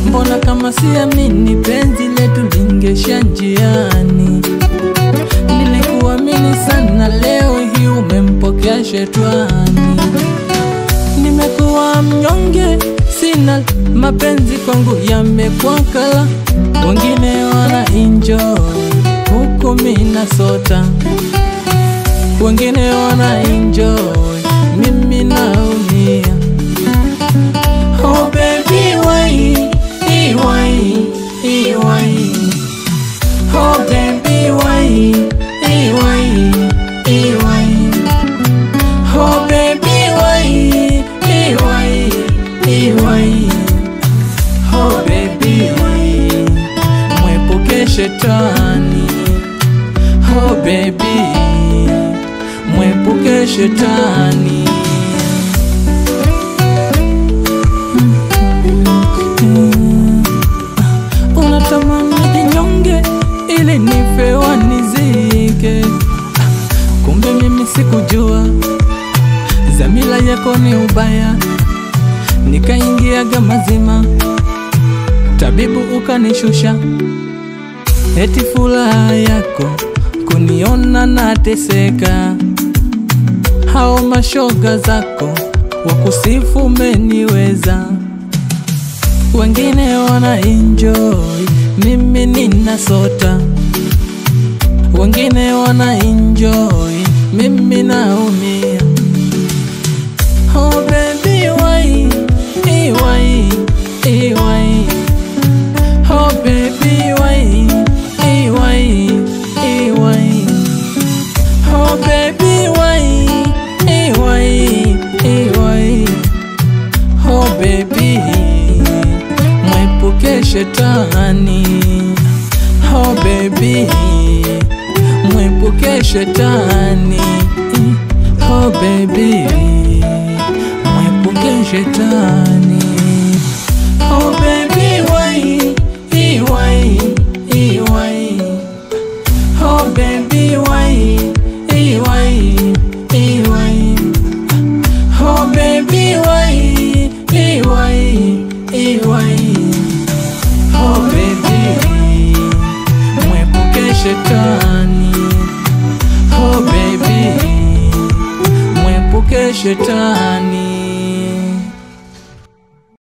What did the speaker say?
Mbona kama siamini penzi letu lingesha njiani. Nilikuamini sana, leo hii umempokea shetani. Nimekuwa mnyonge, sina mapenzi, kwangu yamekuwa kala. Wengine wana enjoy, huku mimi nasota. Wengine wana enjoy, mimi naumia. Oh baby why, why, why? Oh baby why, why, why? Oh baby why, why, why? Oh baby mwepuke shetani. Oh baby mwepuke shetani. Unatamani jinyonge ili nife wanizike, kumbe mimi sikujua dhamira yako ni ubaya. Nikaingiaga mazima, tabibu ukanishusha, eti furaha yako kuniona nateseka. Hao mashoga zako wakusifu umeniweza. Wengine wana enjoy, mimi nina sota. Wengine wana enjoy, mimi naumia. Oh baby why, why, why? Oh baby why, why, why? Oh baby why, why, why? Oh baby mwepuke shetani. Oh baby mwepuke shetani. Oh baby mwepuke shetani. Oh baby why, why, why? Oh baby why, why, why? Oh baby why, why, why? Oh baby mwepuke shetani. Oh baby mwepuke shetani.